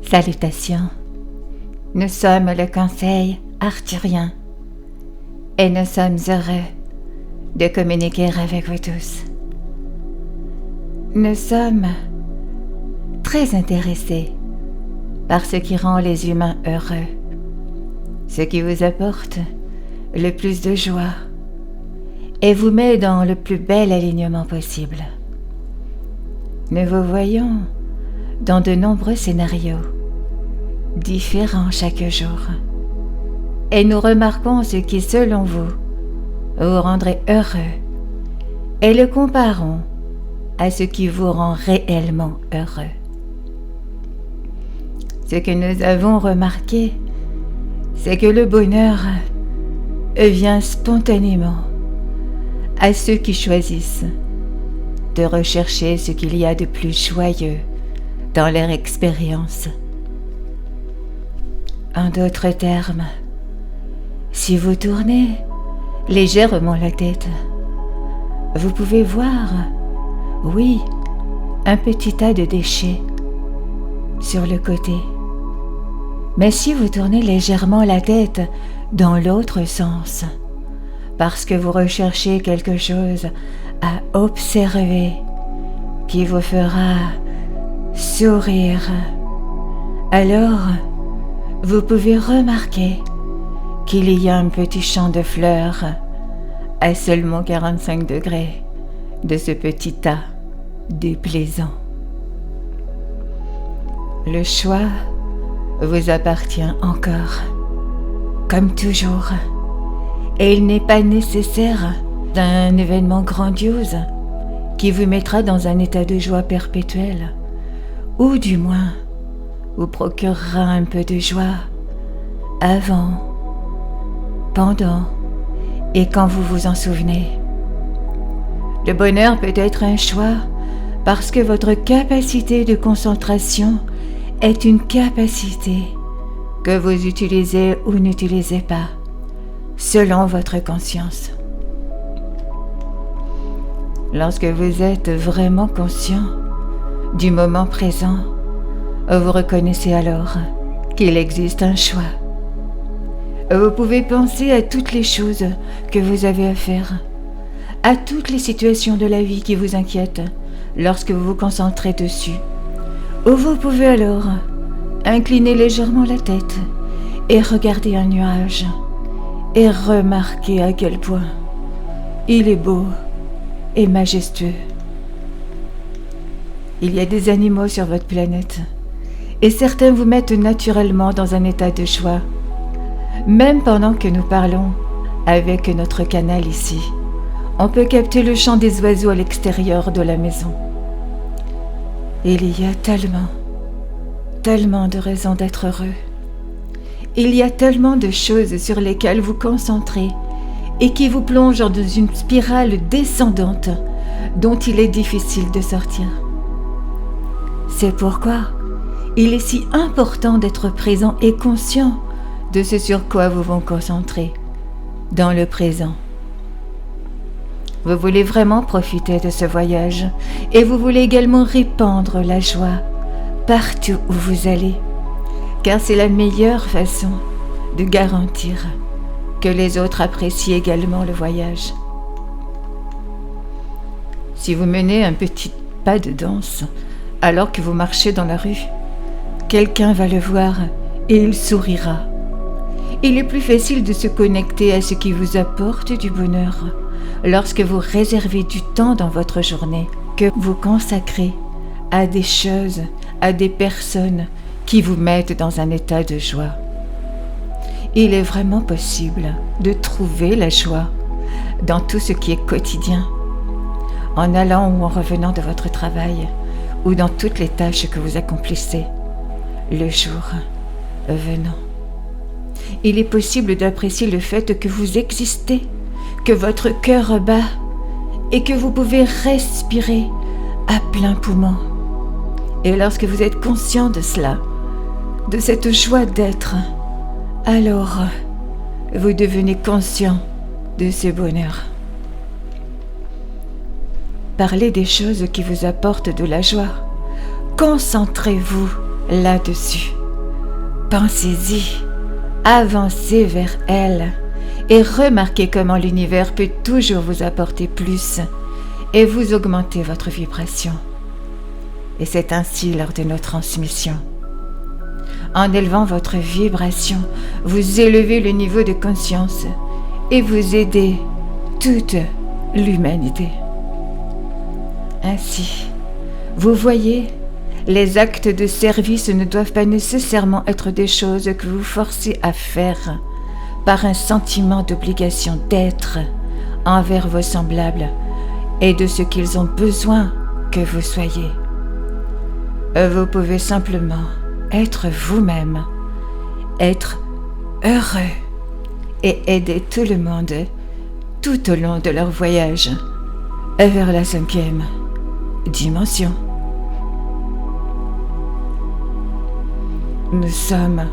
Salutations, nous sommes le Conseil arthurien et nous sommes heureux de communiquer avec vous tous. Nous sommes très intéressés par ce qui rend les humains heureux, ce qui vous apporte le plus de joie et vous met dans le plus bel alignement possible. Nous vous voyons dans de nombreux scénarios, différents chaque jour, et nous remarquons ce qui, selon vous rendrait heureux, et le comparons à ce qui vous rend réellement heureux. Ce que nous avons remarqué, c'est que le bonheur vient spontanément à ceux qui choisissent de rechercher ce qu'il y a de plus joyeux dans leur expérience. En d'autres termes, si vous tournez légèrement la tête, vous pouvez voir, oui, un petit tas de déchets sur le côté. Mais si vous tournez légèrement la tête dans l'autre sens, parce que vous recherchez quelque chose à observer qui vous fera sourire, alors vous pouvez remarquer qu'il y a un petit champ de fleurs à seulement 45 degrés de ce petit tas déplaisant. Le choix vous appartient encore, comme toujours, et il n'est pas nécessaire d'un événement grandiose qui vous mettra dans un état de joie perpétuel, ou du moins vous procurera un peu de joie avant, pendant et quand vous vous en souvenez. Le bonheur peut être un choix parce que votre capacité de concentration est une capacité que vous utilisez ou n'utilisez pas, selon votre conscience. Lorsque vous êtes vraiment conscient du moment présent, vous reconnaissez alors qu'il existe un choix. Vous pouvez penser à toutes les choses que vous avez à faire, à toutes les situations de la vie qui vous inquiètent lorsque vous vous concentrez dessus. Ou vous pouvez alors incliner légèrement la tête et regarder un nuage et remarquer à quel point il est beau et majestueux. Il y a des animaux sur votre planète et certains vous mettent naturellement dans un état de joie, même pendant que nous parlons avec notre canal ici. On peut capter le chant des oiseaux à l'extérieur de la maison. Il y a tellement de raisons d'être heureux. Il y a tellement de choses sur lesquelles vous concentrez et qui vous plongent dans une spirale descendante dont il est difficile de sortir. C'est pourquoi il est si important d'être présent et conscient de ce sur quoi vous vous concentrez dans le présent. Vous voulez vraiment profiter de ce voyage et vous voulez également répandre la joie partout où vous allez, car c'est la meilleure façon de garantir que les autres apprécient également le voyage. Si vous menez un petit pas de danse alors que vous marchez dans la rue, quelqu'un va le voir et il sourira. Il est plus facile de se connecter à ce qui vous apporte du bonheur lorsque vous réservez du temps dans votre journée que vous consacrez à des choses, à des personnes qui vous mettent dans un état de joie. Il est vraiment possible de trouver la joie dans tout ce qui est quotidien, en allant ou en revenant de votre travail, ou dans toutes les tâches que vous accomplissez, le jour venant. Il est possible d'apprécier le fait que vous existez, que votre cœur bat et que vous pouvez respirer à plein poumon. Et lorsque vous êtes conscient de cela, de cette joie d'être, alors vous devenez conscient de ce bonheur. Parlez des choses qui vous apportent de la joie. Concentrez-vous là-dessus. Pensez-y, avancez vers elle et remarquez comment l'univers peut toujours vous apporter plus et vous augmenter votre vibration. Et c'est ainsi lors de nos transmissions. En élevant votre vibration, vous élevez le niveau de conscience et vous aidez toute l'humanité. Ainsi, vous voyez, les actes de service ne doivent pas nécessairement être des choses que vous forcez à faire par un sentiment d'obligation d'être envers vos semblables et de ce qu'ils ont besoin que vous soyez. Vous pouvez simplement être vous-même, être heureux et aider tout le monde tout au long de leur voyage vers la 5e dimension. Nous sommes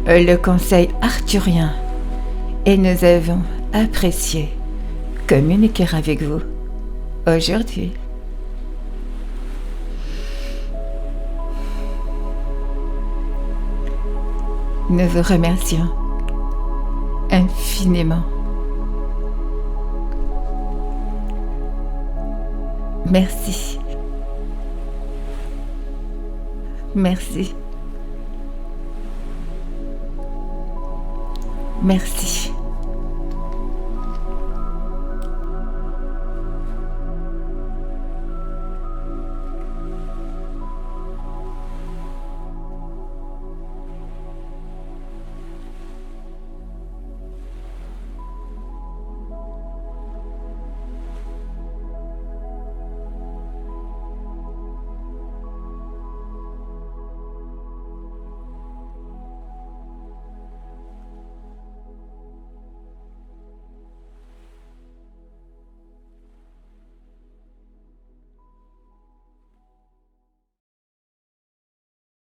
le Conseil arthurien et nous avons apprécié communiquer avec vous aujourd'hui. Nous vous remercions infiniment. Merci. Merci. Merci.